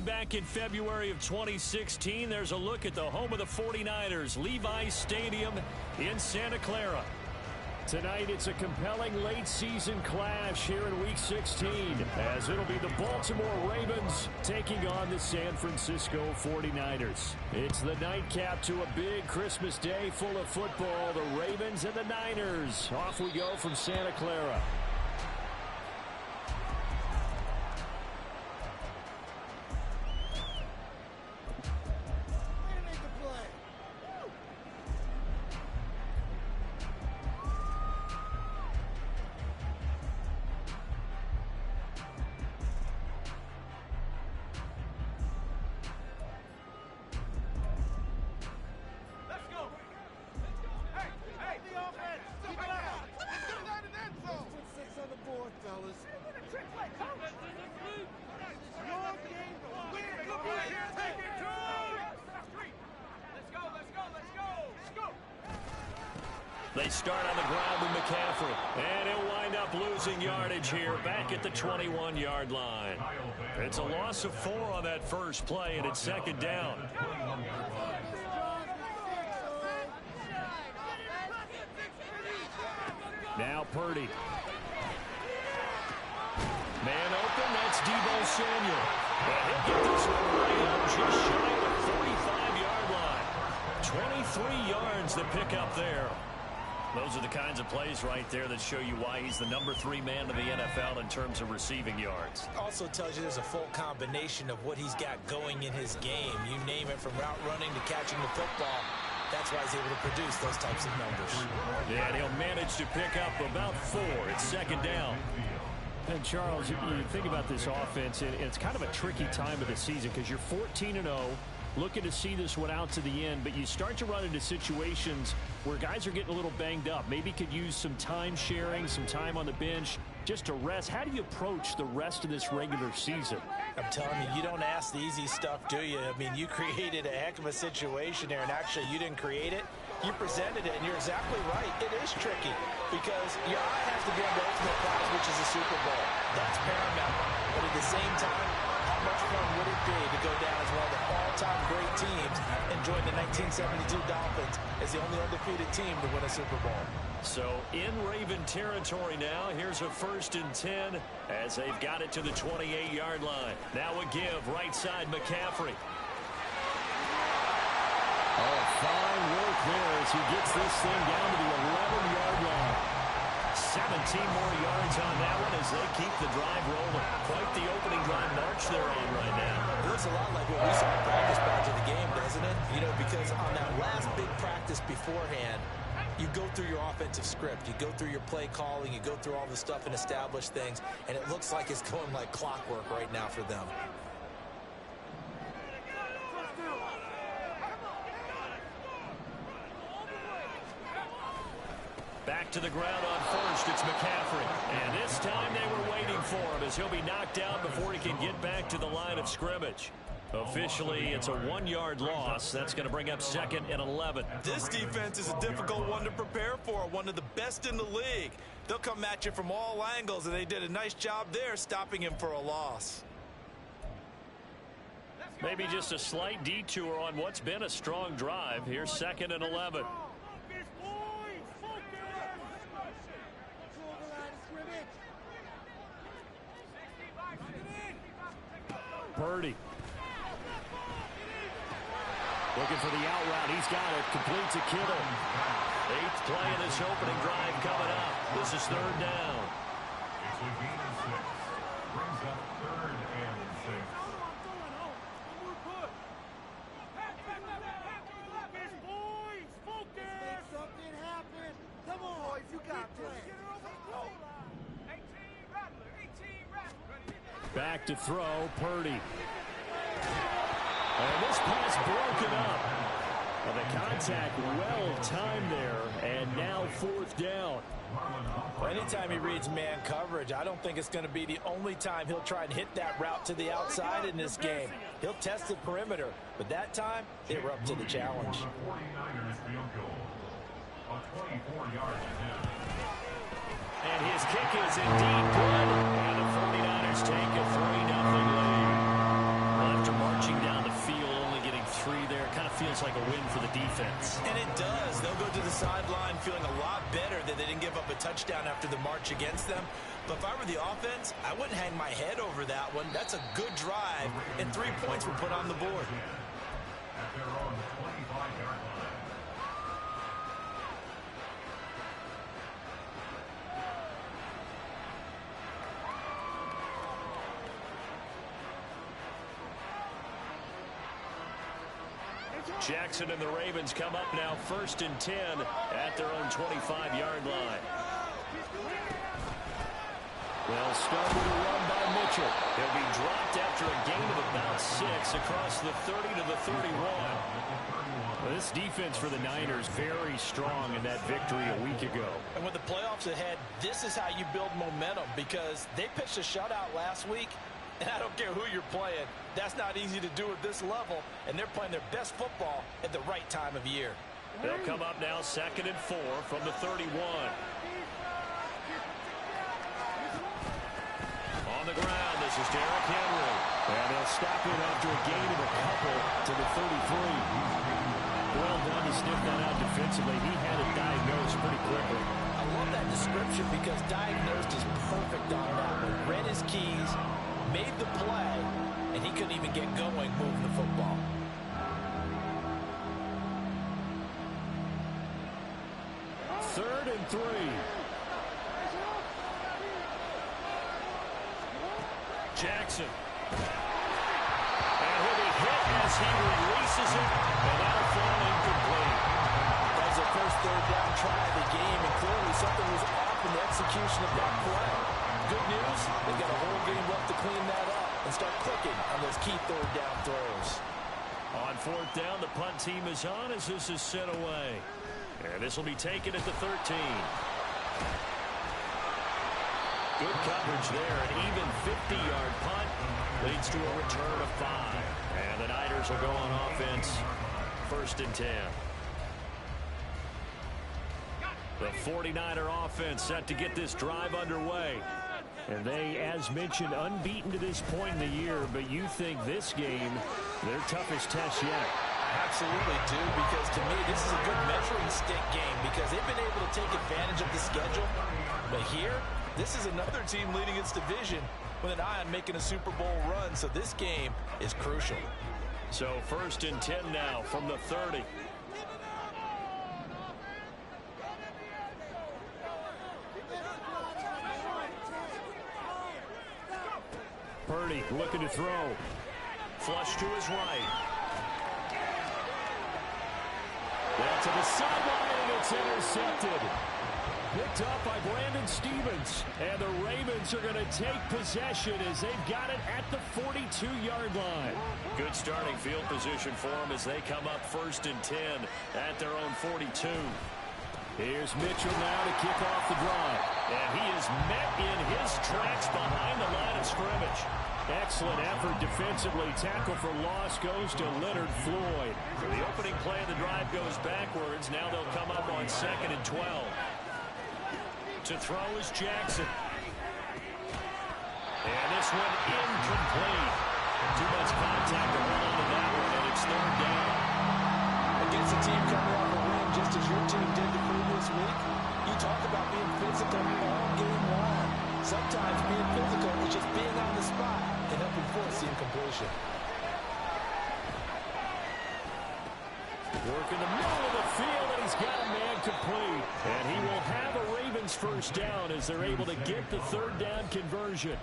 back in February of 2016. There's a look at the home of the 49ers, Levi's Stadium in Santa Clara. Tonight, it's a compelling late-season clash here in Week 16, as it'll be the Baltimore Ravens taking on the San Francisco 49ers. It's the nightcap to a big Christmas day full of football. The Ravens and the Niners. Off we go from Santa Clara. They start on the ground with McCaffrey, and he'll wind up losing yardage here back at the 21-yard line. It's a loss of 4 on that first play, and it's second down. Now Purdy. Man open, that's Deebo Samuel. But he'll get this one right up just shy of the 45-yard line. 23 yards to pick up there. Those are the kinds of plays right there that show you why he's the number 3 man in the NFL in terms of receiving yards. Also tells you there's a full combination of what he's got going in his game. You name it, from route running to catching the football. That's why he's able to produce those types of numbers. Yeah, and he'll manage to pick up about 4. It's second down. And Charles, you think about this offense, and it's kind of a tricky time of the season because you're 14-0. Looking to see this one out to the end, but you start to run into situations where guys are getting a little banged up. Maybe could use some time sharing, some time on the bench just to rest. How do you approach the rest of this regular season? I'm telling you, you don't ask the easy stuff, do you? I mean, you created a heck of a situation there, and actually you didn't create it. You presented it, and you're exactly right. It is tricky because your eye has to be on the ultimate prize, which is a Super Bowl. That's paramount. But at the same time, how much fun would it be to go down as one of the all-time great teams and join the 1972 Dolphins as the only undefeated team to win a Super Bowl? So in Raven territory now, here's a 1st and 10 as they've got it to the 28-yard line. Now a give, right side McCaffrey. Oh, fine work there as he gets this thing down to the 11-yard line. 17 more yards on that one as they keep the drive rolling. Quite the opening drive march they're on right now. It looks a lot like what we saw in practice prior to the game, doesn't it? You know, because on that last big practice beforehand, you go through your offensive script. You go through your play calling. You go through all the stuff and establish things. And it looks like it's going like clockwork right now for them. Back to the ground on first. It's McCaffrey. And this time they were waiting for him as he'll be knocked down before he can get back to the line of scrimmage. Officially, it's a 1-yard loss. That's going to bring up 2nd and 11. This defense is a difficult one to prepare for, one of the best in the league. They'll come at you from all angles, and they did a nice job there stopping him for a loss. Maybe just a slight detour on what's been a strong drive. Here's 2nd and 11. Purdy. Looking for the out route. He's got it. Complete to Kittle. 8th play in this opening drive coming up. This is 3rd down. It's a gain of 6. Brings up 3rd and 6. Make something happen. Come on, boys. You got this. Back to throw, Purdy. And this pass broken up. Well, the contact well-timed there, and now 4th down. Well, anytime he reads man coverage, I don't think it's going to be the only time he'll try and hit that route to the outside in this game. He'll test the perimeter, but that time, they were up to the challenge. 49ers field goal. A 24-yard attempt. And his kick is indeed good. And the 49ers take a 3-0 lead. After sounds like a win for the defense. And it does. They'll go to the sideline feeling a lot better that they didn't give up a touchdown after the march against them. But if I were the offense, I wouldn't hang my head over that one. That's a good drive, and 3 points were put on the board. At their own 25-yard line. Jackson and the Ravens come up now 1st and 10 at their own 25-yard line. Well, started to run by Mitchell. He'll be dropped after a gain of about 6 across the 30 to the 31. Well, this defense for the Niners very strong in that victory a week ago. And with the playoffs ahead, this is how you build momentum because they pitched a shutout last week. And I don't care who you're playing. That's not easy to do at this level. And they're playing their best football at the right time of year. They'll come up now 2nd and 4 from the 31. On the ground, this is Derrick Henry. And they'll stop him after a gain of a couple to the 33. Well done to sniff that out defensively. He had it diagnosed pretty quickly. I love that description because diagnosed is perfect on that one. Read his keys, made the play, and he couldn't even get going moving the football. Third and 3. Jackson. And he'll be hit as he releases it, and that'll fall incomplete. That was their first third down try of the game, and clearly something was off in the execution of that play. Good news, they've got a whole game left to clean that up and start clicking on those key third down throws. On 4th down, the punt team is on as this is sent away. And this will be taken at the 13. Good coverage there. An even 50-yard punt leads to a return of 5. And the Niners will go on offense 1st and 10. The 49er offense set to get this drive underway. And they, as mentioned, unbeaten to this point in the year, but you think this game, their toughest test yet. Absolutely do, because to me, this is a good measuring stick game because they've been able to take advantage of the schedule. But here, this is another team leading its division with an eye on making a Super Bowl run, so this game is crucial. So 1st and 10 now from the 30. Purdy looking to throw. Flush to his right. Down to the sideline, and it's intercepted. Picked up by Brandon Stevens. And the Ravens are going to take possession as they've got it at the 42-yard line. Good starting field position for them as they come up 1st and 10 at their own 42. Here's Mitchell now to kick off the drive. And he is met in his tracks behind the line of scrimmage. Excellent effort defensively. Tackle for loss goes to Leonard Floyd. The opening play of the drive goes backwards. Now they'll come up on 2nd and 12. To throw is Jackson. And this one incomplete. Too much contact to hold on to that one, and it's 3rd down. Against a team coming off a win just as your team did the previous week, you talk about being physical all game long. Sometimes being physical is just being on the spot and helping force the incompletion. Work in the middle of the field, and he's got a man complete. And he will have a Ravens 1st down as they're able to get the 3rd down conversion.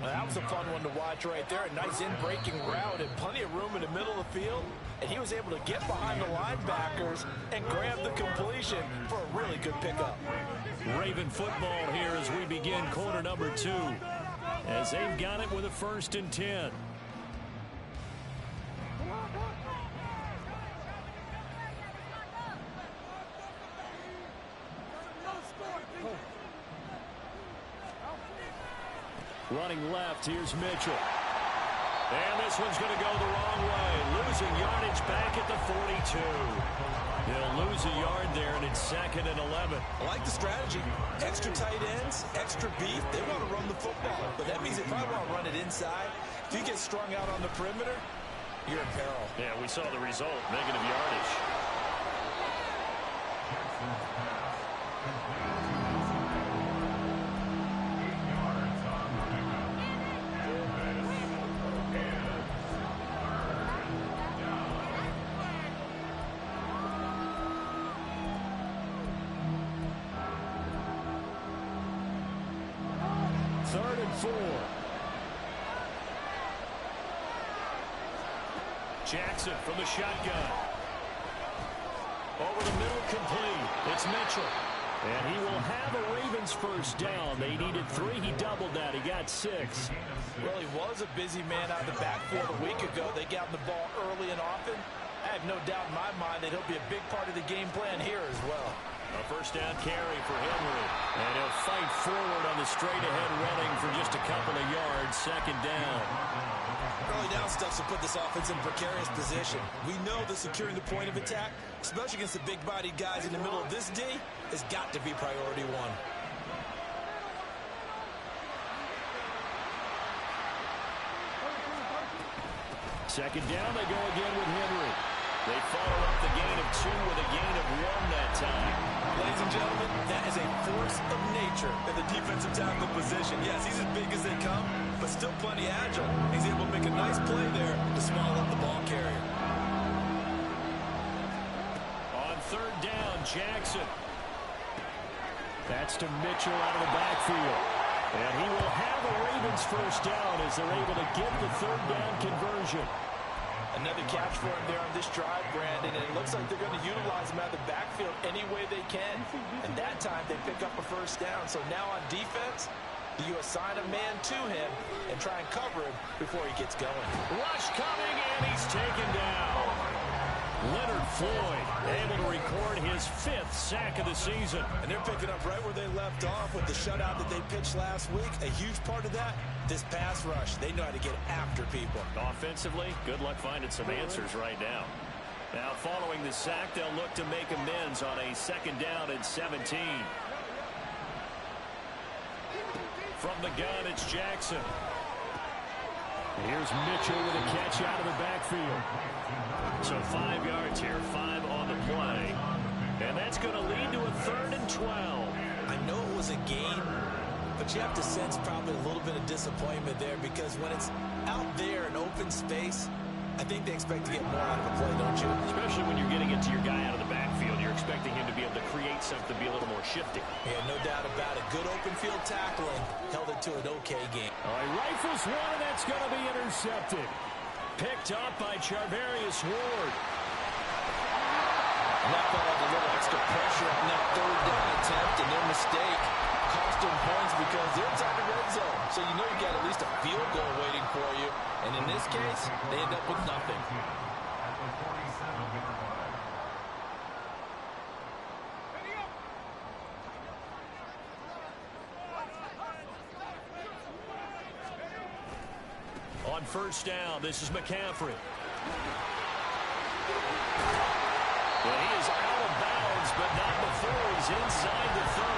Well, that was a fun one to watch right there. A nice in-breaking route and plenty of room in the middle of the field. And he was able to get behind the linebackers and grab the completion for a really good pickup. Raven football here as we begin quarter number 2. As they've got it with a 1st and 10. Running left, here's Mitchell. And this one's going to go the wrong way. Losing yardage back at the 42. They'll lose a yard there, and it's 2nd and 11. I like the strategy. Extra tight ends, extra beef. They want to run the football. But that means they probably want to run it inside. If you get strung out on the perimeter, you're in peril. Yeah, we saw the result, negative yardage. Jackson's pass completed to Wilson. 8 yards on the pickup. This is Third and 4. Jackson from the shotgun. Over the middle, complete. It's Mitchell. And he will have a Ravens first down. They needed 3. He doubled that. He got 6. Well, he was a busy man out of the backfield a week ago. They got him the ball early and often. I have no doubt in my mind that he'll be a big part of the game plan here as well. A first down carry for Henry. And he'll fight forward on the straight-ahead running for just a couple of yards. Second down. Early down stuff to put this offense in a precarious position. We know that securing the point of attack, especially against the big-bodied guys in the middle of this D, has got to be priority one. Second down, they go again with Henry. They follow up the gain of 2 with a gain of 1 that time. Ladies and gentlemen, that is a force of nature in the defensive tackle position. Yes, he's as big as they come, but still plenty agile. He's able to make a nice play there to small up the ball carrier. On third down, Jackson. That's to Mitchell out of the backfield. And he will have a Ravens first down as they're able to get the third down conversion. Another catch for him there on this drive, Brandon, and it looks like they're going to utilize him out of the backfield any way they can. And that time they pick up a first down. So now on defense, you assign a man to him and try and cover him before he gets going. Rush coming, and he's taken down. Leonard Floyd able to record his 5th sack of the season. And they're picking up right where they left off with the shutout that they pitched last week. A huge part of that, this pass rush. They know how to get after people. Offensively, good luck finding some answers right now. Now following the sack, they'll look to make amends on a second down and 17. From the gun, it's Jackson. Here's Mitchell with a catch out of the backfield. So 5 yards here, 5 on the play. And that's going to lead to a 3rd and 12. I know it was a gain, but you have to sense probably a little bit of disappointment there because when it's out there in open space, I think they expect to get more out of the play, don't you? Especially when you're getting it to your guy out of the backfield. You're expecting him to be able to create something, be a little more shifty. Yeah, no doubt about it. Good open field tackling held it to an okay game. All right, rifles one, and that's going to be intercepted. Picked up by Charvarius Ward. And that felt like a little extra pressure on that third down attempt, and their mistake cost them points because they're inside the red zone. So you know you got at least a field goal waiting for you. And in this case, they end up with nothing. at the 47-yard line. On first down, this is McCaffrey. Well, he is out of bounds, but not before he's inside the 30.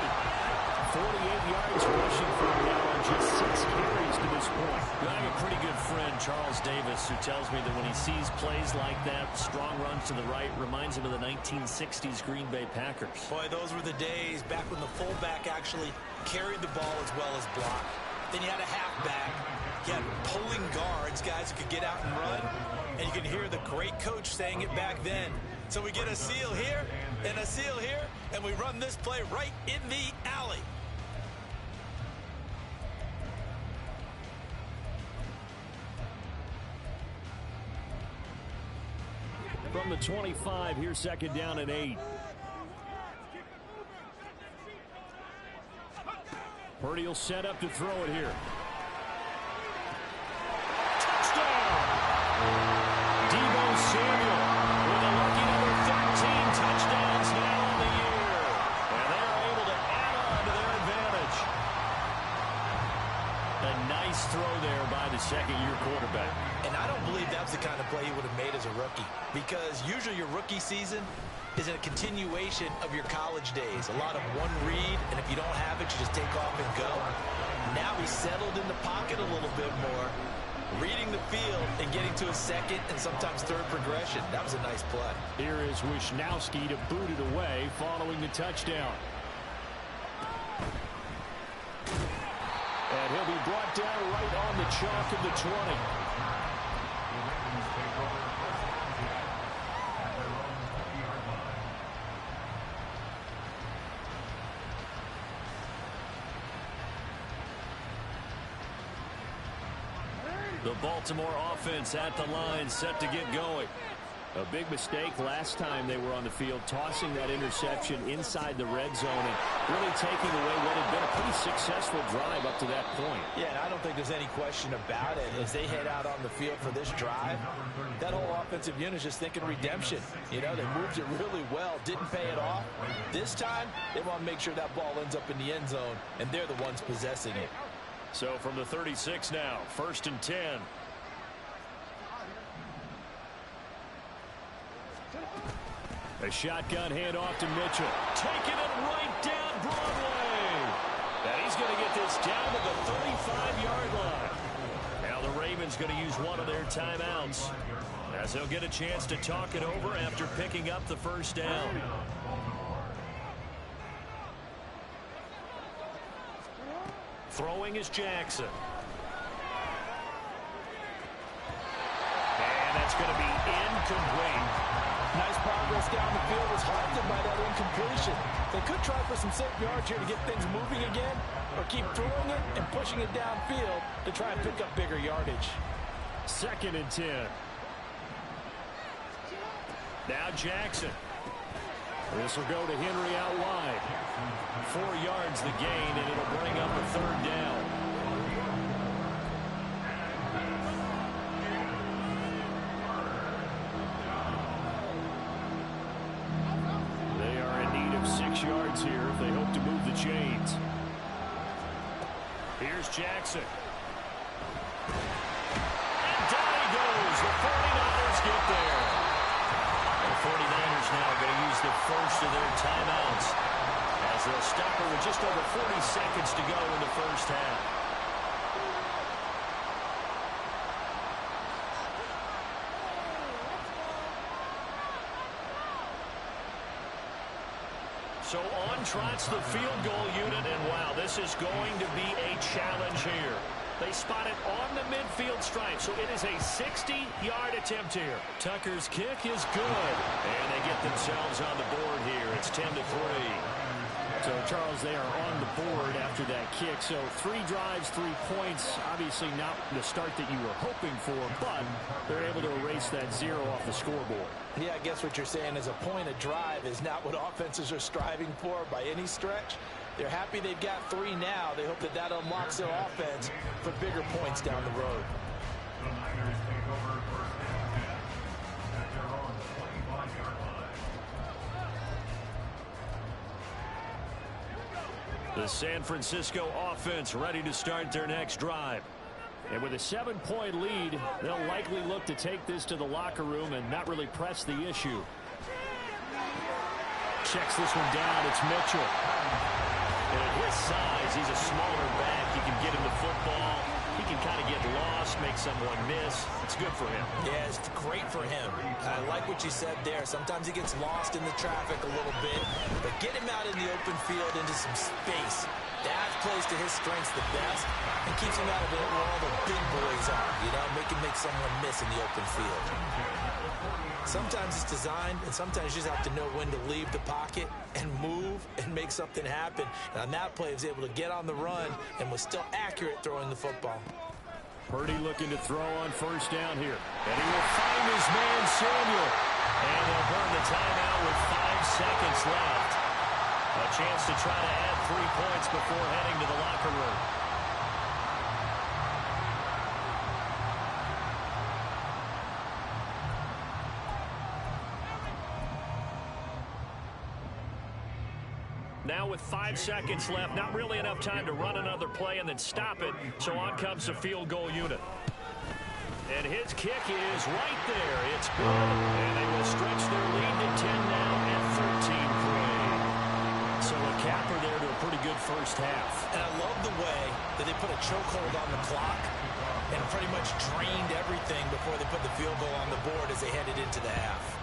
48 yards rushing for him now on just 6 carries to this point. I have a pretty good friend, Charles Davis, who tells me that when he sees plays like that, strong runs to the right, reminds him of the 1960s Green Bay Packers. Boy, those were the days back when the fullback actually carried the ball as well as blocked. Then you had a halfback. You had pulling guards, guys who could get out and run. And you can hear the great coach saying it back then. So we get a seal here and a seal here, and we run this play right in the alley. From the 25, here's second down and 8. Purdy will set up to throw it here. Touchdown! Deebo Samuel with a lucky number 13 touchdowns now on the year. And they're able to add on to their advantage. A nice throw there by the second-year quarterback. And I don't believe that was the kind of play he would have made as a rookie. Because usually your rookie season is a continuation of your college days. A lot of one read, and if you don't have it, you just take off and go. Now he's settled in the pocket a little bit more. reading the field and getting to a second and sometimes third progression. That was a nice play. Here is Wisnowski to boot it away following the touchdown. And he'll be brought down right on the chalk of the 20. The Baltimore offense at the line, set to get going. A big mistake last time they were on the field, tossing that interception inside the red zone and really taking away what had been a pretty successful drive up to that point. Yeah, and I don't think there's any question about it. As they head out on the field for this drive, that whole offensive unit is just thinking redemption. You know, they moved it really well, didn't pay it off. This time, they want to make sure that ball ends up in the end zone, and they're the ones possessing it. So from the 36 now, 1st and 10. A shotgun handoff to Mitchell. Taking it right down Broadway. And he's going to get this down to the 35-yard line. Now the Ravens going to use one of their timeouts, as they'll get a chance to talk it over after picking up the first down. Throwing is Jackson. And that's going to be incomplete. Nice progress down the field, was halted by that incompletion. They could try for some safe yards here to get things moving again, or keep throwing it and pushing it downfield to try and pick up bigger yardage. 2nd and 10. Now Jackson. This will go to Henry out wide. 4 yards the gain, and it'll bring up a 3rd down. They are in need of 6 yards here if they hope to move the chains. Here's Jackson. And down he goes. The 49ers get there. The 49ers now going to use the first of their timeouts, as they'll stop it with just over 40 seconds to go in the first half. So on trots the field goal unit, and wow, this is going to be a challenge here. They spot it on the midfield stripe, so it is a 60-yard attempt here. Tucker's kick is good, and they get themselves on the board here. It's 10-3. So, Charles, they are on the board after that kick. So 3 drives, 3 points. Obviously not the start that you were hoping for, but they're able to erase that 0 off the scoreboard. Yeah, I guess what you're saying is a point of drive is not what offenses are striving for by any stretch. They're happy they've got 3 now. They hope that that unlocks their offense for bigger points down the road. The Niners take over 1st and 10 at their own 25-yard line. The San Francisco offense ready to start their next drive. And with a 7-point lead, they'll likely look to take this to the locker room and not really press the issue. Checks this one down. It's Mitchell. And at his size, he's a smaller back. He can get him the football. He can kind of get lost, make someone miss. It's good for him. Yeah, it's great for him. I like what you said there. Sometimes he gets lost in the traffic a little bit, but get him out in the open field into some space. That plays to his strengths the best and keeps him out of it where all the big boys are, you know, make someone miss in the open field. Sometimes it's designed, and sometimes you just have to know when to leave the pocket and move and make something happen. And on that play, he was able to get on the run and was still accurate throwing the football. Purdy looking to throw on first down here. And he will find his man, Samuel. And they'll burn the timeout with 5 seconds left. A chance to try to add 3 points before heading to the locker room. Now with 5 seconds left, not really enough time to run another play and then stop it. So on comes the field goal unit. And his kick is right there. It's good. And they will stretch their lead to 10 now at 13-3. So a capper there to a pretty good first half. And I love the way that they put a chokehold on the clock. and pretty much drained everything before they put the field goal on the board as they headed into the half.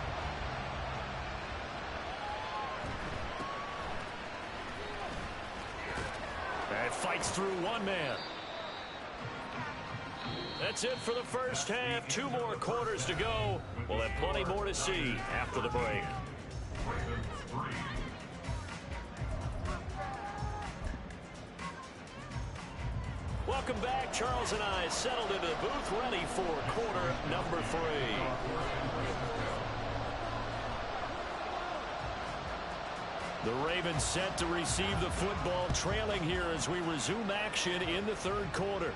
And fights through one man. That's it for the first half. 2 more quarters to go. We'll have plenty more to see after the break. Welcome back. Charles and I settled into the booth, ready for quarter number 3. The Ravens set to receive the football, trailing here as we resume action in the 3rd quarter.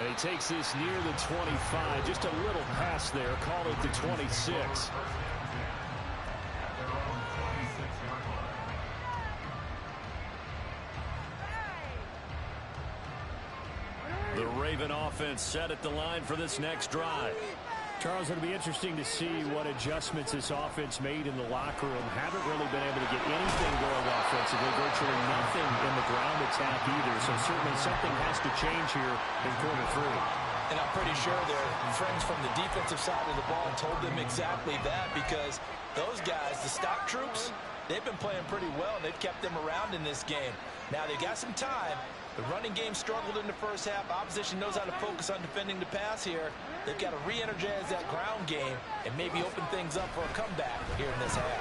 And he takes this near the 25, just a little past there, call it the 26. The Raven offense set at the line for this next drive. Charles, it'll be interesting to see what adjustments this offense made in the locker room. Haven't really been able to get anything going offensively, virtually nothing in the ground attack either. So certainly something has to change here in quarter 3. And I'm pretty sure their friends from the defensive side of the ball told them exactly that, because those guys, the stock troops, they've been playing pretty well, and they've kept them around in this game. Now they've got some time. The running game struggled in the first half. Opposition knows how to focus on defending the pass here. They've got to re-energize that ground game and maybe open things up for a comeback here in this half.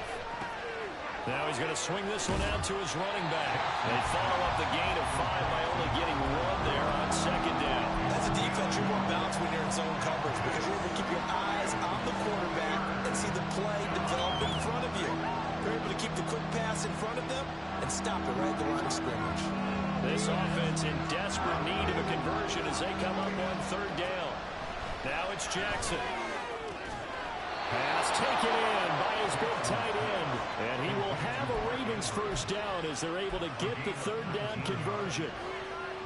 Now he's going to swing this one out to his running back. They follow up the gain of 5 by only getting 1 there on 2nd down. As a defense, you're more balanced when you're in zone coverage because you're able to keep your eyes on the quarterback and see the play develop in front of you. You're able to keep the quick pass in front of them and stop it right at the line of scrimmage. This offense in desperate need of a conversion as they come up on 3rd down. Now it's Jackson. Pass taken in by his big tight end. And he will have a Ravens first down as they're able to get the 3rd down conversion.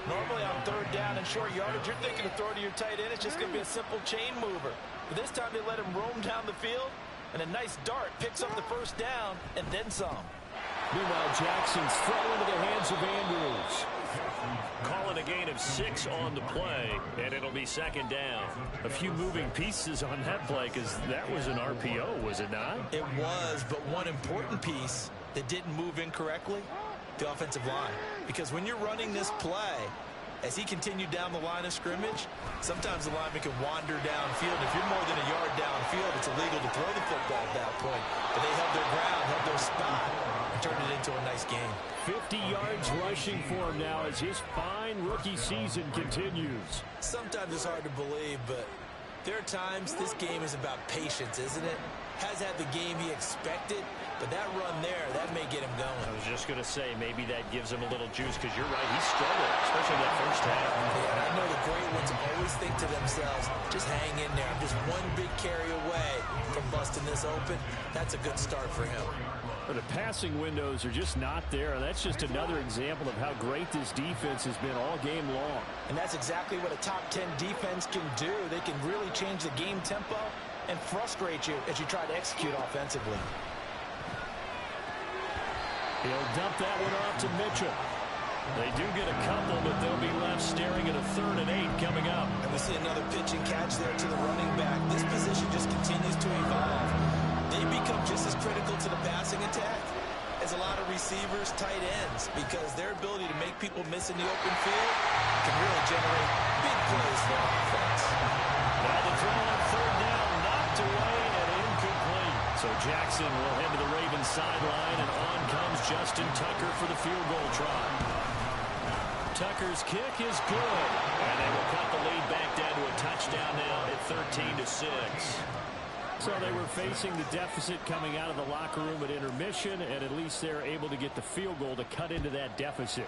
Normally on 3rd down and short yardage, you're thinking of throwing to your tight end. It's just going to be a simple chain mover. But this time they let him roam down the field, and a nice dart picks up the first down and then some. Meanwhile, Jackson's throw into the hands of Andrews. Calling a gain of 6 on the play, and it'll be 2nd down. A few moving pieces on that play because that was an RPO, was it not? It was, but one important piece that didn't move incorrectly, the offensive line. Because when you're running this play, as he continued down the line of scrimmage, sometimes the lineman can wander downfield. If you're more than a yard downfield, it's illegal to throw the football at that point. But they held their ground, held their spot, and turned it into a nice game. 50 yards rushing for him now as his fine rookie season continues. Sometimes it's hard to believe, but there are times this game is about patience, isn't it? Has had the game he expected, but that run there, that may get him going. I was just going to say, maybe that gives him a little juice, because you're right, he struggled, especially that first half. Yeah, and I know the great ones always think to themselves, just hang in there. I'm just one big carry away from busting this open. That's a good start for him. But the passing windows are just not there, and that's just another example of how great this defense has been all game long. And that's exactly what a top 10 defense can do. They can really change the game tempo and frustrate you as you try to execute offensively. He'll dump that one off to Mitchell. They do get a couple, but they'll be left staring at a 3rd and 8 coming up. And we see another pitch and catch there to the running back. This position just continues to evolve. They become just as critical to the passing attack as a lot of receivers, tight ends, because their ability to make people miss in the open field can really generate big plays for offense. Now the throw on 3rd down, knocked away and incomplete. So Jackson will head to the Ravens sideline, and on comes Justin Tucker for the field goal try. Tucker's kick is good, and they will cut the lead back down to a touchdown now at 13-6. So they were facing the deficit coming out of the locker room at intermission, and at least they're able to get the field goal to cut into that deficit.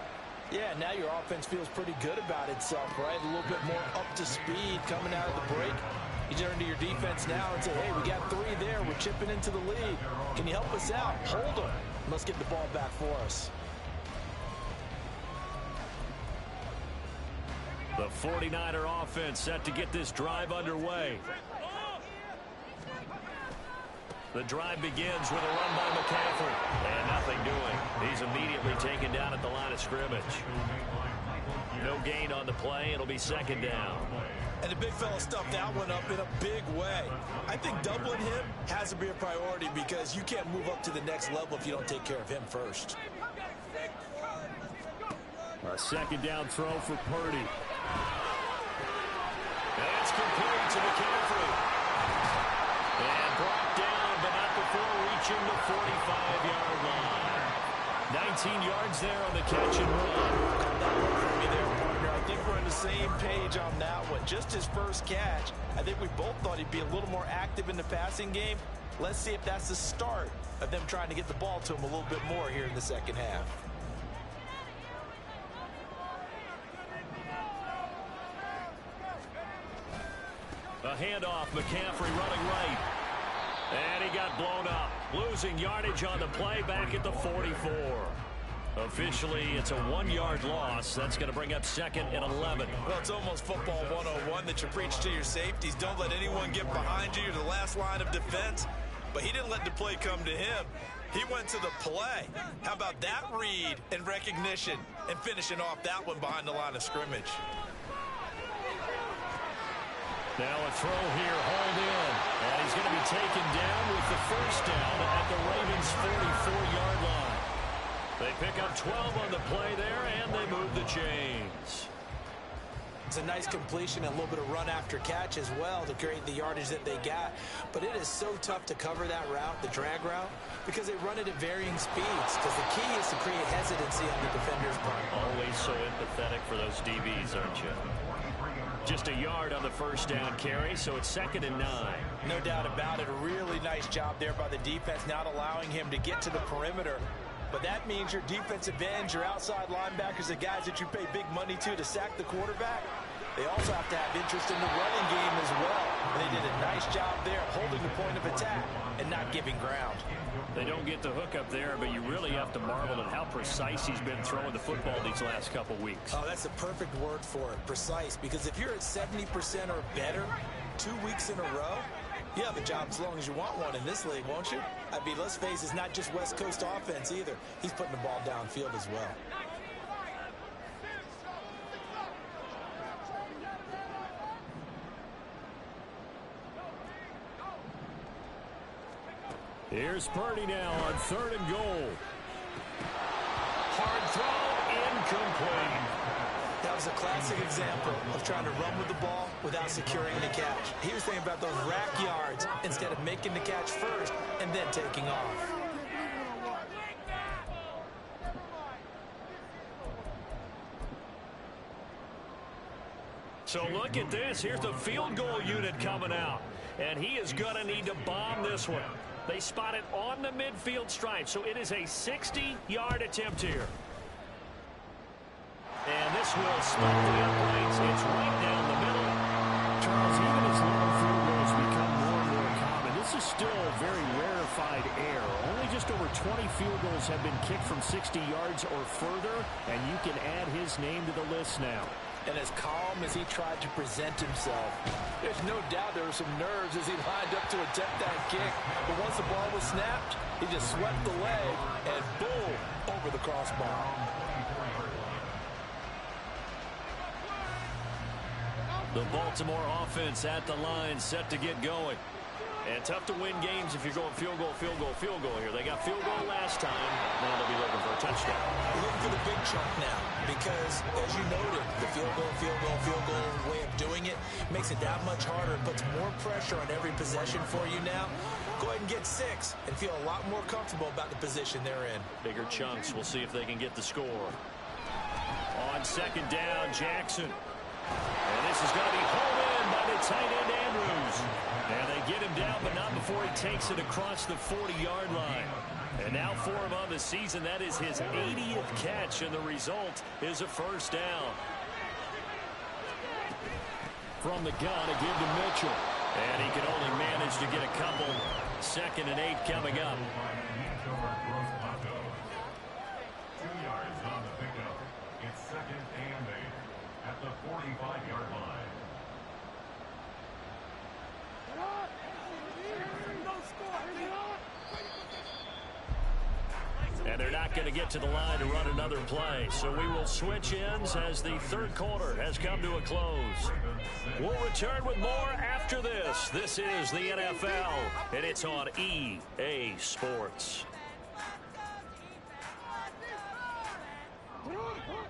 Yeah, now your offense feels pretty good about itself, right? A little bit more up to speed coming out of the break. You turn to your defense now and say, hey, we got 3 there. We're chipping into the lead. Can you help us out? Hold them. Let's get the ball back for us. The 49er offense set to get this drive underway. The drive begins with a run by McCaffrey. And nothing doing. He's immediately taken down at the line of scrimmage. No gain on the play. It'll be second down. And the big fella stuffed that one up in a big way. I think doubling him has to be a priority because you can't move up to the next level if you don't take care of him first. A second down throw for Purdy. That's complete to McCaffrey. And brought down, but not before reaching the 45-yard line. 19 yards there on the catch and run. I think we're on the same page on that one. Just his first catch. I think we both thought he'd be a little more active in the passing game. Let's see if that's the start of them trying to get the ball to him a little bit more here in the second half. A handoff, McCaffrey running right. And he got blown up. Losing yardage on the play back at the 44. Officially, it's a 1-yard loss. That's going to bring up second and 11. Well, it's almost football 101 that you preach to your safeties. Don't let anyone get behind you. You're the last line of defense. But he didn't let the play come to him. He went to the play. How about that read and recognition and finishing off that one behind the line of scrimmage? Now a throw here, hauled in. And he's going to be taken down with the first down at the Ravens' 44-yard line. They pick up 12 on the play there, and they move the chains. It's a nice completion and a little bit of run after catch as well to create the yardage that they got. But it is so tough to cover that route, the drag route, because they run it at varying speeds. Because the key is to create hesitancy on the defender's part. Always so empathetic for those DBs, aren't you? Just a yard on the first down carry, so it's second and 9. No doubt about it. A really nice job there by the defense, not allowing him to get to the perimeter. But that means your defensive ends, your outside linebackers, the guys that you pay big money to sack the quarterback, they also have to have interest in the running game as well. And they did a nice job there holding the point of attack and not giving ground. They don't get the hook up there, but you really have to marvel at how precise he's been throwing the football these last couple weeks. Oh, that's the perfect word for it, precise. Because if you're at 70% or better 2 weeks in a row, you have a job as long as you want one in this league, won't you? I mean, let's face it, it's not just West Coast offense either. He's putting the ball downfield as well. Here's Purdy now on 3rd and goal. Hard throw, incomplete. That was a classic example of trying to run with the ball without securing the catch. He was thinking about those rack yards instead of making the catch first and then taking off. So look at this. Here's the field goal unit coming out. And he is going to need to bomb this one. They spot it on the midfield stripe. So it is a 60-yard attempt here. And this will spot the uprights. It's right down the middle. Charles, even as long field goals become more and more common, this is still very rarefied air. Only just over 20 field goals have been kicked from 60 yards or further, and you can add his name to the list now. And as calm as he tried to present himself, there's no doubt there were some nerves as he lined up to attempt that kick. But once the ball was snapped, he just swept the leg and boom, over the crossbar. The Baltimore offense at the line, set to get going. And tough to win games if you're going field goal, field goal, field goal here. They got field goal last time. Now they'll be looking for a touchdown. Looking for the big chunk now because, as you noted, the field goal way of doing it makes it that much harder. It puts more pressure on every possession for you now. Go ahead and get 6 and feel a lot more comfortable about the position they're in. Bigger chunks. We'll see if they can get the score. On second down, Jackson. And this is going to be home in by the tight end, Andrews. And they get him down, but not before he takes it across the 40-yard line. And now for him on the season, that is his 80th catch, and the result is a first down. From the gun, a give to Mitchell. And he can only manage to get a couple. 2nd and 8 coming up. 2 yards on the pickup. It's 2nd and 8 at the 45-yard line. And they're not going to get to the line to run another play. So we will switch ends as the third quarter has come to a close. We'll return with more after this. This is the NFL, and it's on EA Sports.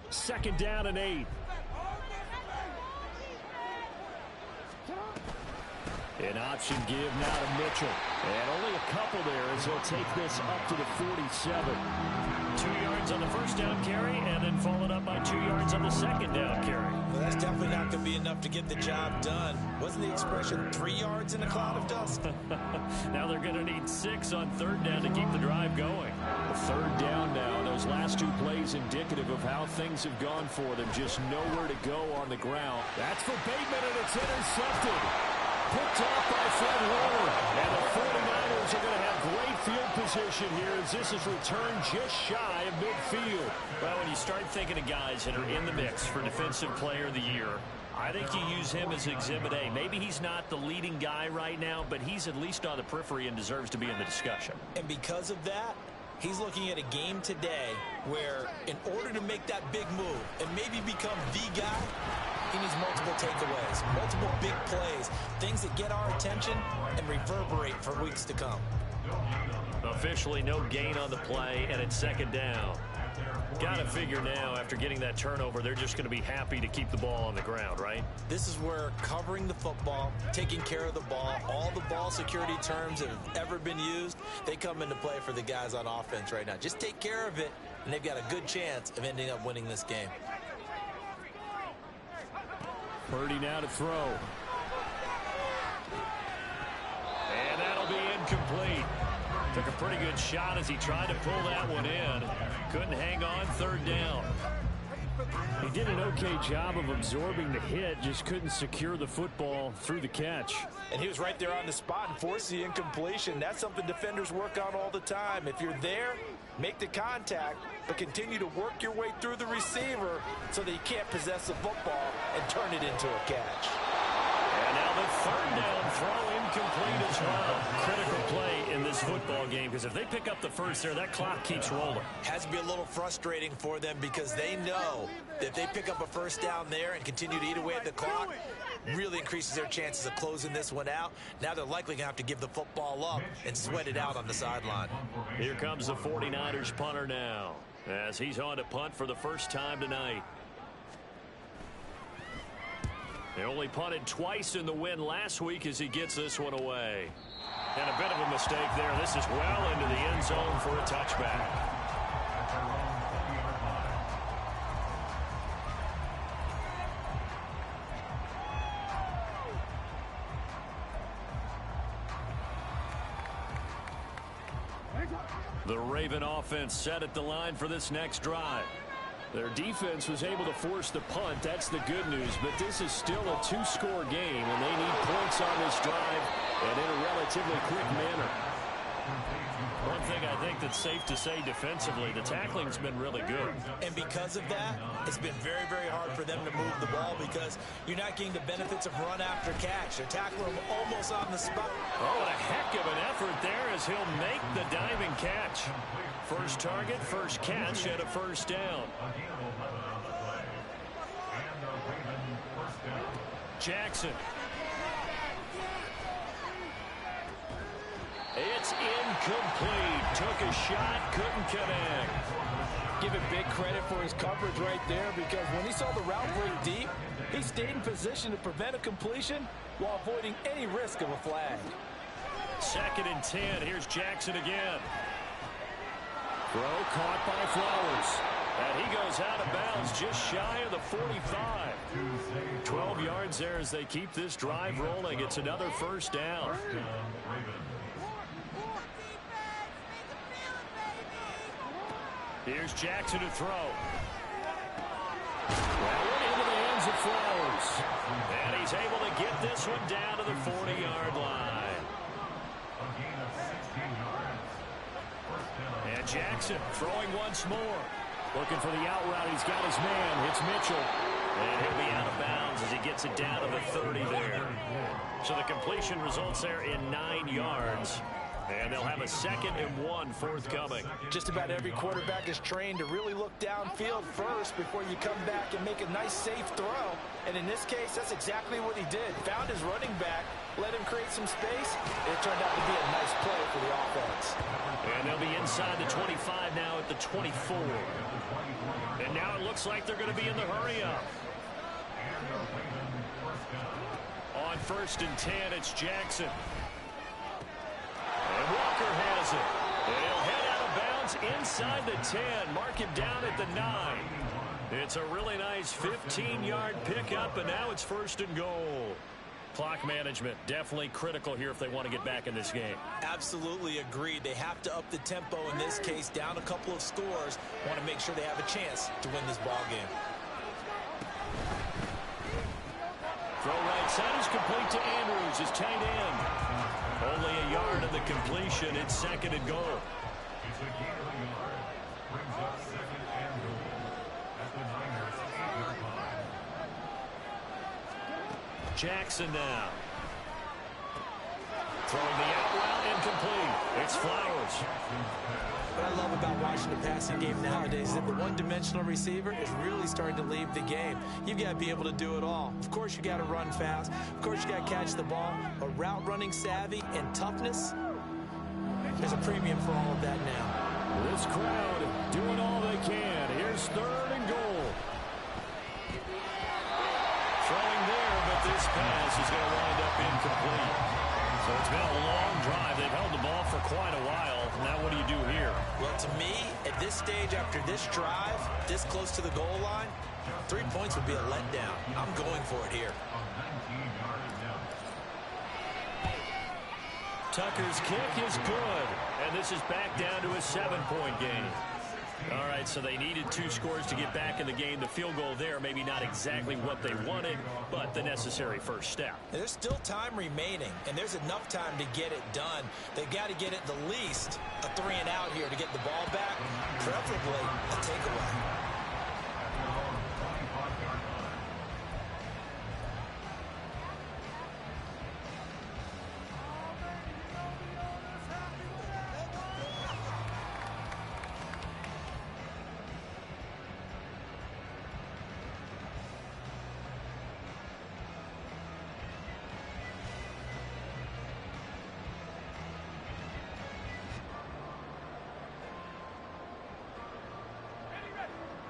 Second down and 8. An option give now to Mitchell. And only a couple there as he'll take this up to the 47. 2 yards on the first down carry, and then followed up by 2 yards on the second down carry. Well, that's definitely not going to be enough to get the job done. Wasn't the expression 3 yards in a cloud of dust? Now they're going to need 6 on third down to keep the drive going. The third down now. Those last 2 plays indicative of how things have gone for them. Just nowhere to go on the ground. That's for Bateman, and it's intercepted. Picked off by Fred Warner. And the 49ers are going to have great field position here as this is returned just shy of midfield. Well, when you start thinking of guys that are in the mix for Defensive Player of the Year, I think you use him as Exhibit A. Maybe he's not the leading guy right now, but he's at least on the periphery and deserves to be in the discussion. And because of that, he's looking at a game today where in order to make that big move and maybe become the guy, he needs multiple takeaways, multiple big plays, things that get our attention and reverberate for weeks to come. Officially no gain on the play, and it's second down. Got to figure now, after getting that turnover, they're just going to be happy to keep the ball on the ground, right? This is where covering the football, taking care of the ball, all the ball security terms that have ever been used, they come into play for the guys on offense right now. Just take care of it, and they've got a good chance of ending up winning this game. Purdy now to throw. And that'll be incomplete. Took a pretty good shot as he tried to pull that one in. Couldn't hang on third down. He did an okay job of absorbing the hit, just couldn't secure the football through the catch. And he was right there on the spot and forced the incompletion. That's something defenders work on all the time. If you're there, make the contact, but continue to work your way through the receiver so that you can't possess the football and turn it into a catch. And now the third down throw incomplete as well. Critical play in this football game, because if they pick up the first there, that clock keeps rolling. Has to be a little frustrating for them because they know that if they pick up a first down there and continue to eat away at the clock, really increases their chances of closing this one out. Now they're likely going to have to give the football up and sweat it out on the sideline. Here comes the 49ers punter now, as he's on to punt for the first time tonight. They only punted twice in the win last week as he gets this one away. And a bit of a mistake there. This is well into the end zone for a touchback. The Raven offense set at the line for this next drive. Their defense was able to force the punt. That's the good news. But this is still a 2-score game, and they need points on this drive and in a relatively quick manner. One thing I think that's safe to say defensively, the tackling's been really good. And because of that, it's been very, very hard for them to move the ball because you're not getting the benefits of run after catch. They're tackling them almost on the spot. Oh, and a heck of an effort there as he'll make the diving catch. First target, first catch, and a first down. Jackson. It's incomplete. Took a shot, couldn't connect. Give him big credit for his coverage right there because when he saw the route break deep, he stayed in position to prevent a completion while avoiding any risk of a flag. 2nd and 10. Here's Jackson again. Throw caught by Flowers. And he goes out of bounds just shy of the 45. 12 yards there as they keep this drive rolling. It's another first down. Here's Jackson to throw. Well, into the hands of Flowers. And he's able to get this one down to the 40-yard line. And Jackson throwing once more. Looking for the out route. He's got his man. Hits Mitchell. And he'll be out of bounds as he gets it down to the 30 there. So the completion results there in 9 yards. And they'll have a 2nd and 1 forthcoming. Just about every quarterback is trained to really look downfield first before you come back and make a nice, safe throw. And in this case, that's exactly what he did. Found his running back, let him create some space, and it turned out to be a nice play for the offense. And they'll be inside the 25 now at the 24. And now it looks like they're going to be in the hurry-up. On 1st and 10, it's Jackson. And Walker has it. And he'll head out of bounds inside the 10. Mark him down at the 9. It's a really nice 15-yard pickup, and now it's 1st and goal. Clock management definitely critical here if they want to get back in this game. Absolutely agreed. They have to up the tempo in this case, down a couple of scores. Want to make sure they have a chance to win this ball game. Throw right side is complete to Andrews, his tight end. Only a yard of the completion. It's 2nd and goal. It's a gain of a yard. Brings up 2nd and goal at the Niners' 8-yard line. Jackson now. Throwing the out route incomplete. It's Flowers. What I love about watching the passing game nowadays is that the one-dimensional receiver is really starting to leave the game. You've got to be able to do it all. Of course, you got to run fast. Of course, you got to catch the ball. But route running savvy and toughness, there's a premium for all of that now. This crowd doing all they can. Here's 3rd and goal. Throwing there, but this pass is going to wind up incomplete. So it's been a long drive. They've held the ball for quite a while. Now what do you do here? Well, to me, at this stage, after this drive, this close to the goal line, 3 points would be a letdown. I'm going for it here. A 19-yard attempt. Tucker's kick is good. And this is back down to a 7-point game. All right, so they needed 2 scores to get back in the game. The field goal there, maybe not exactly what they wanted, but the necessary first step. There's still time remaining, and there's enough time to get it done. They've got to get it the least a 3 and out here to get the ball back, preferably a takeaway.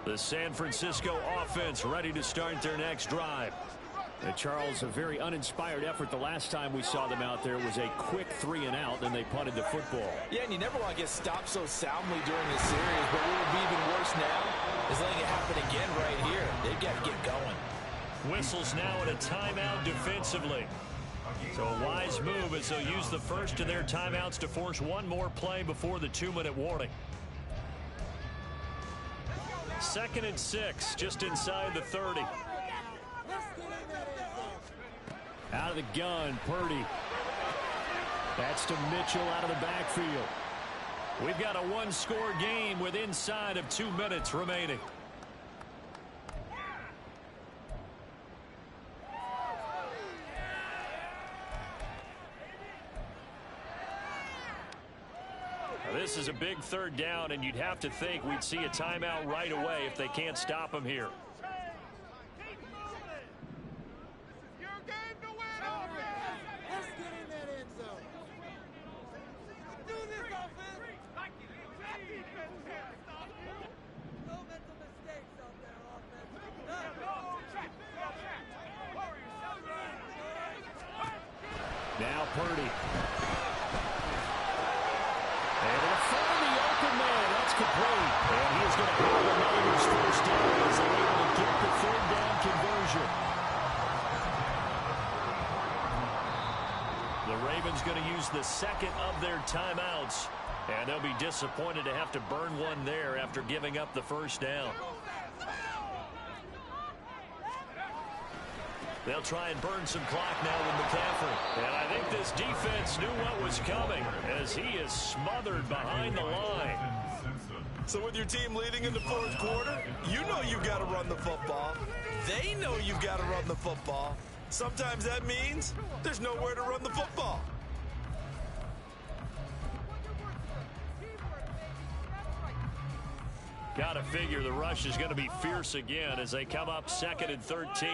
The San Francisco offense ready to start their next drive. And Charles, a very uninspired effort the last time we saw them out there. It was a quick 3 and out, then they punted the football. Yeah, and you never want to get stopped so soundly during this series, but what would be even worse now is letting it happen again right here. They've got to get going. Whistles now at a timeout defensively. So a wise move as they'll use the first of their timeouts to force one more play before the 2-minute warning. 2nd and 6, just inside the 30. Out of the gun, Purdy. That's to Mitchell out of the backfield. We've got a 1-score game with inside of 2 minutes remaining. This is a big 3rd down, and you'd have to think we'd see a timeout right away if they can't stop him here. Now Purdy. Able to find the open man. That's complete. And he is going to have the Niners first down as they're able to get the 3rd down conversion. The Ravens going to use the 2nd of their timeouts. And they'll be disappointed to have to burn one there after giving up the 1st down. They'll try and burn some clock now with McCaffrey. And I think this defense knew what was coming as he is smothered behind the line. So with your team leading in the 4th quarter, you know you've got to run the football. They know you've got to run the football. Sometimes that means there's nowhere to run the football. Got to figure the rush is going to be fierce again as they come up 2nd and 13.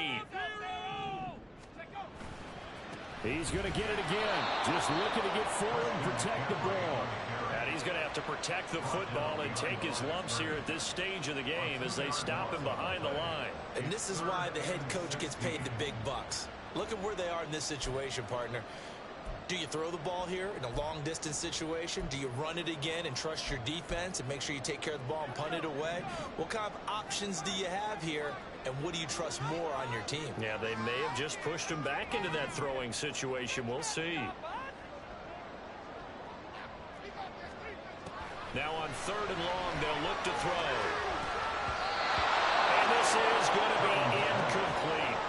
He's going to get it again. Just looking to get forward and protect the ball. And he's going to have to protect the football and take his lumps here at this stage of the game as they stop him behind the line. And this is why the head coach gets paid the big bucks. Look at where they are in this situation, partner. Do you throw the ball here in a long-distance situation? Do you run it again and trust your defense and make sure you take care of the ball and punt it away? What kind of options do you have here, and what do you trust more on your team? Yeah, they may have just pushed him back into that throwing situation. We'll see. Now on 3rd and long, they'll look to throw. And this is going to be incomplete.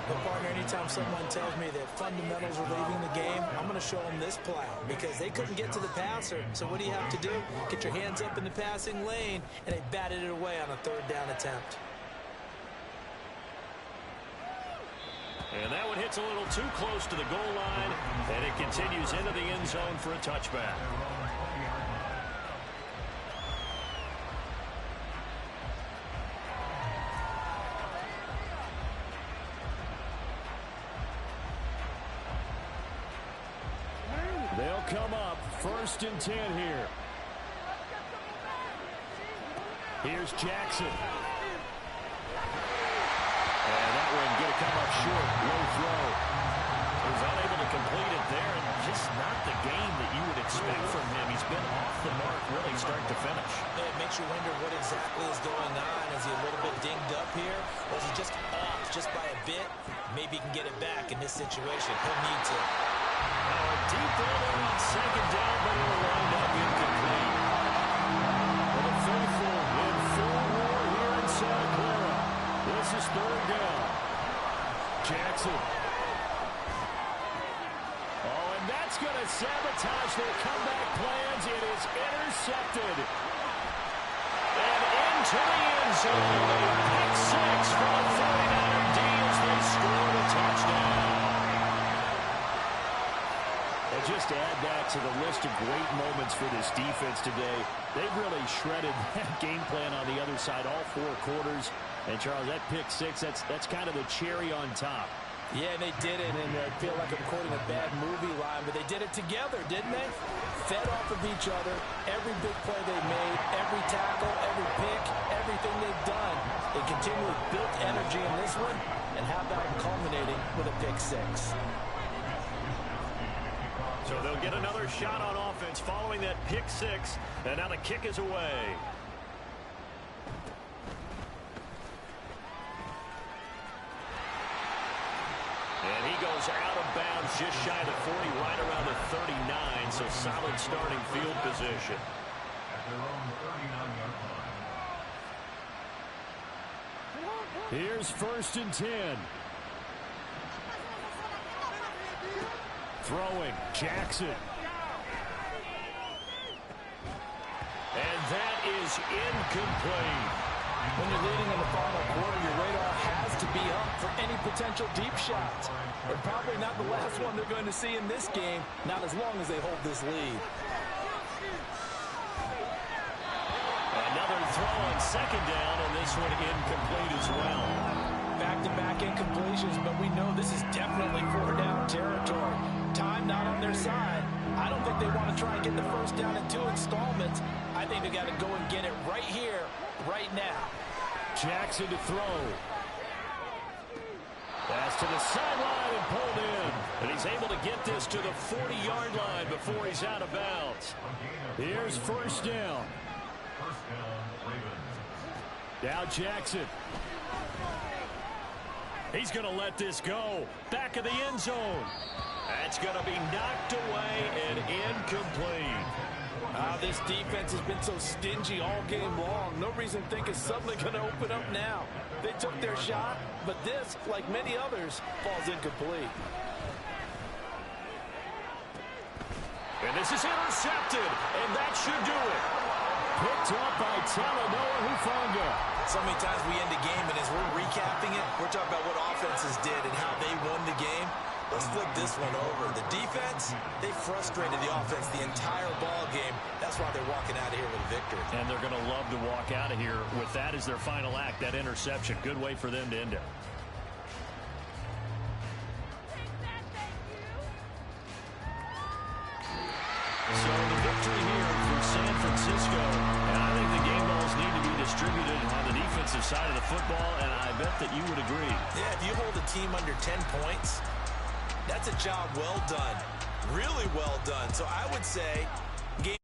But, partner, anytime someone tells me that fundamentals are leaving the game, I'm going to show them this play because they couldn't get to the passer. So what do you have to do? Get your hands up in the passing lane, and they batted it away on a 3rd down attempt. And that one hits a little too close to the goal line, and it continues into the end zone for a touchback. They'll come up 1st and 10 here. Here's Jackson. And that one going to come up short. Low throw. He was unable to complete it there, and just not the game that you would expect from him. He's been off the mark really start to finish. It makes you wonder what exactly is going on. Is he a little bit dinged up here? Or is he just off just by a bit? Maybe he can get it back in this situation. He'll need to. Deep ball on 2nd down, but it'll wind up incomplete. For the faithful in full war here in Santa Clara. This is 3rd down. Jackson. Oh, and that's going to sabotage their comeback plans. It is intercepted. And into the end zone. Pick 6 for the 49er D as they score a touchdown. And just to add that to the list of great moments for this defense today, they've really shredded that game plan on the other side all 4 quarters. And, Charles, that pick 6, that's kind of the cherry on top. Yeah, they did it, and I feel like I'm quoting a bad movie line, but they did it together, didn't they? Fed off of each other, every big play they made, every tackle, every pick, everything they've done. They continually built energy in this one, and how about culminating with a pick 6? So they'll get another shot on offense following that pick 6, and now the kick is away. And he goes out of bounds just shy of the 40, right around the 39, so solid starting field position. At their own 39-yard line. Here's 1st and 10. Throwing, Jackson. And that is incomplete. When you're leading in the final quarter, your radar has to be up for any potential deep shots. And probably not the last one they're going to see in this game, not as long as they hold this lead. Another throw on 2nd down, and this one incomplete as well. Back-to-back incompletions, but we know this is definitely 4-down territory. Time not on their side. I don't think they want to try and get the 1st down in 2 installments. I think they got to go and get it right here, right now. Jackson to throw. Pass to the sideline and pulled in. And he's able to get this to the 40-yard line before he's out of bounds. Here's 1st down. 1st down, Ravens. Now Jackson. He's going to let this go. Back of the end zone. That's going to be knocked away and incomplete. This defense has been so stingy all game long. No reason to think it's suddenly going to open up now. They took their shot, but this, like many others, falls incomplete. And this is intercepted, and that should do it. Picked up by Talanoa Hufanga. So many times we end the game, and as we're recapping it, we're talking about what offenses did and how they won the game. Well, let's flip this one over. The defense, they frustrated the offense the entire ball game. That's why they're walking out of here with a victory. And they're going to love to walk out of here with that as their final act, that interception. Good way for them to end it. So the victory here for San Francisco, and I think the game balls need to be distributed on the defensive side of the football, and I bet that you would agree. Yeah, if you hold a team under 10 points, that's a job well done, really well done. So I would say